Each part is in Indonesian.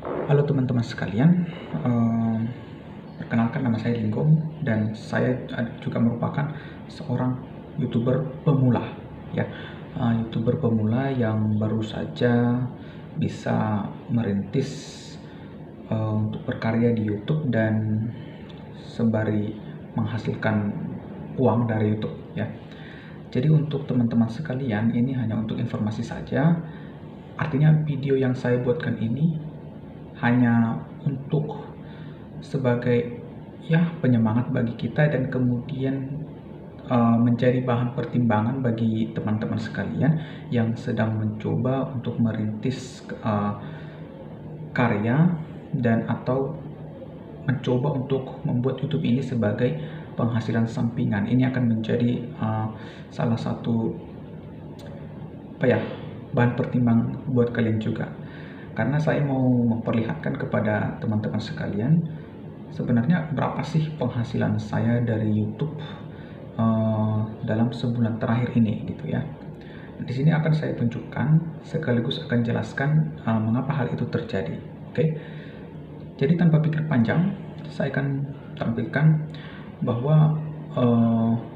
Halo teman-teman sekalian, perkenalkan nama saya Linggong dan saya juga merupakan seorang YouTuber pemula ya. YouTuber pemula yang baru saja bisa merintis untuk berkarya di YouTube dan sembari menghasilkan uang dari YouTube ya. Jadi untuk teman-teman sekalian, ini hanya untuk informasi saja. Artinya video yang saya buatkan ini hanya untuk sebagai penyemangat bagi kita dan kemudian menjadi bahan pertimbangan bagi teman-teman sekalian yang sedang mencoba untuk merintis karya dan atau mencoba untuk membuat YouTube ini sebagai penghasilan sampingan. Ini akan menjadi salah satu bahan pertimbangan buat kalian juga. Karena saya mau memperlihatkan kepada teman-teman sekalian sebenarnya berapa sih penghasilan saya dari YouTube dalam sebulan terakhir ini gitu ya. Di sini akan saya tunjukkan sekaligus akan jelaskan mengapa hal itu terjadi. Oke. Jadi tanpa pikir panjang, saya akan tampilkan bahwa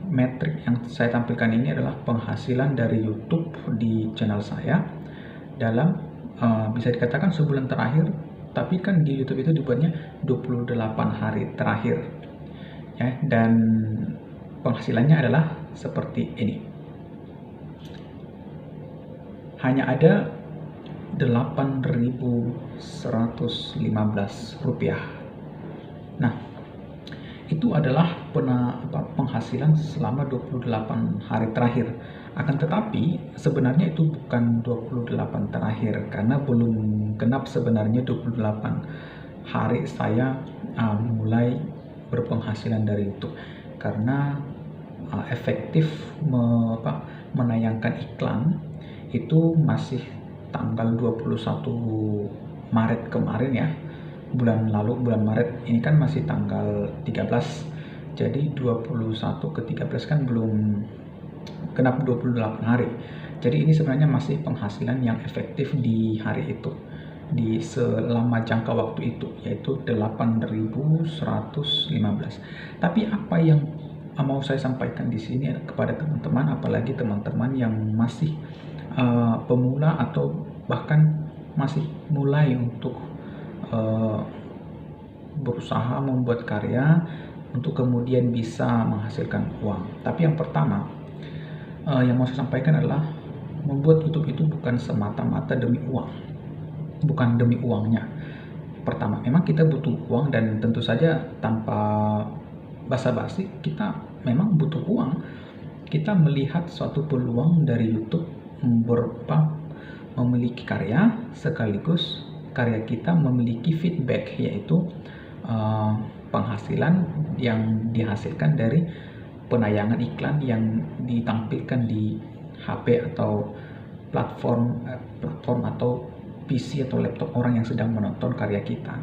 metrik yang saya tampilkan ini adalah penghasilan dari YouTube di channel saya dalam bisa dikatakan sebulan terakhir, tapi kan di YouTube itu dibuatnya 28 hari terakhir ya, dan penghasilannya adalah seperti ini. Hanya ada 8.115 rupiah. Nah, itu adalah penghasilan selama 28 hari terakhir. Akan tetapi sebenarnya itu bukan 28 terakhir, karena belum genap sebenarnya 28 hari saya mulai berpenghasilan dari YouTube. Karena efektif menayangkan iklan itu masih tanggal 21 Maret kemarin ya. Bulan Maret ini kan masih tanggal 13, jadi 21 ke 13 kan belum genap 28 hari. Jadi ini sebenarnya masih penghasilan yang efektif di hari itu, di selama jangka waktu itu, yaitu 8.115. Tapi apa yang mau saya sampaikan di sini kepada teman-teman, apalagi teman-teman yang masih pemula atau bahkan masih mulai untuk berusaha membuat karya untuk kemudian bisa menghasilkan uang. Tapi yang pertama yang mau saya sampaikan adalah membuat YouTube itu bukan semata-mata demi uang, bukan demi uangnya. Pertama, memang kita butuh uang dan tentu saja tanpa basa-basi kita memang butuh uang. Kita melihat suatu peluang dari YouTube berupa memiliki karya sekaligus karya kita memiliki feedback, yaitu penghasilan yang dihasilkan dari penayangan iklan yang ditampilkan di HP atau platform atau PC atau laptop orang yang sedang menonton karya kita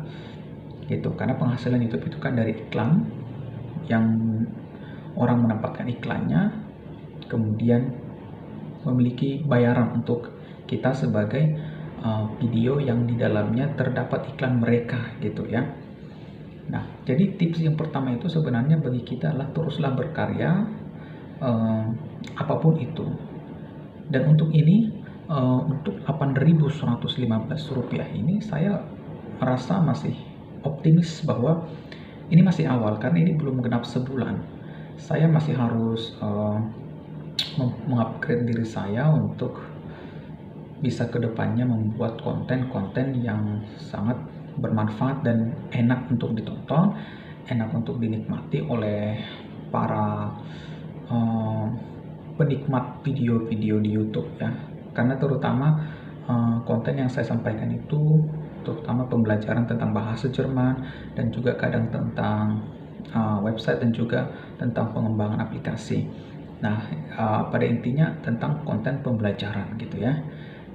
gitu. Karena penghasilan YouTube itu kan dari iklan yang orang menempatkan iklannya, kemudian memiliki bayaran untuk kita sebagai video yang di dalamnya terdapat iklan mereka gitu ya. Nah, jadi tips yang pertama itu sebenarnya bagi kita adalah teruslah berkarya apapun itu. Dan untuk ini untuk 8.115 rupiah ini saya merasa masih optimis bahwa ini masih awal, karena ini belum genap sebulan. Saya masih harus mengupgrade diri saya untuk bisa kedepannya membuat konten-konten yang sangat bermanfaat dan enak untuk ditonton, enak untuk dinikmati oleh para penikmat video-video di YouTube ya. Karena terutama konten yang saya sampaikan itu terutama pembelajaran tentang bahasa Jerman dan juga kadang tentang website dan juga tentang pengembangan aplikasi. Nah, pada intinya tentang konten pembelajaran gitu ya.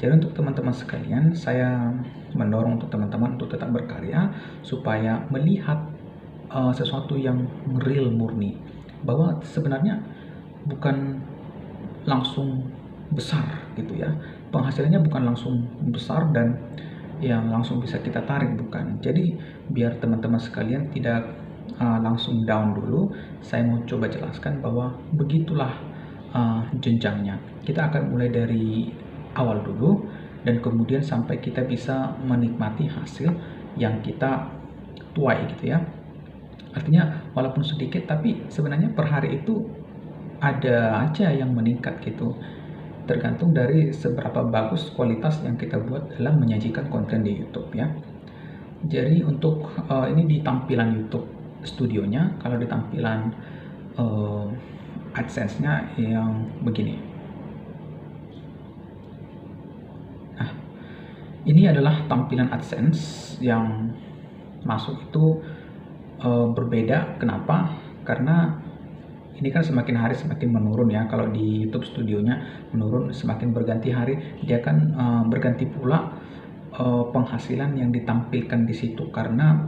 Jadi untuk teman-teman sekalian, saya mendorong untuk teman-teman untuk tetap berkarya supaya melihat sesuatu yang real, murni, bahwa sebenarnya bukan langsung besar gitu ya. Penghasilannya bukan langsung besar dan yang langsung bisa kita tarik, bukan. Jadi biar teman-teman sekalian tidak langsung down dulu, saya mau coba jelaskan bahwa begitulah jenjangnya. Kita akan mulai dari awal dulu dan kemudian sampai kita bisa menikmati hasil yang kita tuai gitu ya. Artinya walaupun sedikit, tapi sebenarnya per hari itu ada aja yang meningkat gitu. Tergantung dari seberapa bagus kualitas yang kita buat dalam menyajikan konten di YouTube ya. Jadi untuk ini di tampilan YouTube studionya, kalau di tampilan AdSense-nya yang begini. Nah, ini adalah tampilan AdSense yang masuk itu berbeda. Kenapa? Karena ini kan semakin hari semakin menurun ya. Kalau di YouTube studionya menurun, semakin berganti hari dia kan berganti pula penghasilan yang ditampilkan di situ. Karena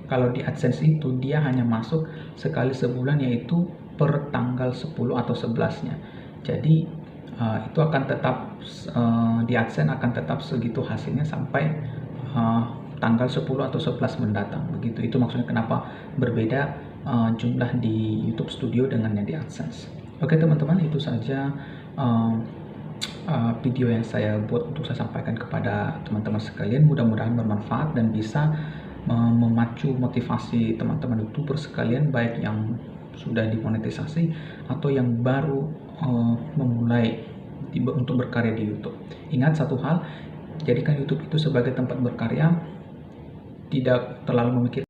kalau di AdSense itu dia hanya masuk sekali sebulan, yaitu per tanggal 10 atau 11-nya. Jadi itu akan tetap di AdSense akan tetap segitu hasilnya sampai tanggal 10 atau 11 mendatang. Begitu. Itu maksudnya kenapa berbeda jumlah di YouTube Studio dengan yang di AdSense. Oke teman-teman, itu saja video yang saya buat untuk saya sampaikan kepada teman-teman sekalian. Mudah-mudahan bermanfaat dan bisa memacu motivasi teman-teman YouTuber sekalian, baik yang sudah dimonetisasi atau yang baru memulai untuk berkarya di YouTube. Ingat satu hal, jadikan YouTube itu sebagai tempat berkarya, tidak terlalu memikirkan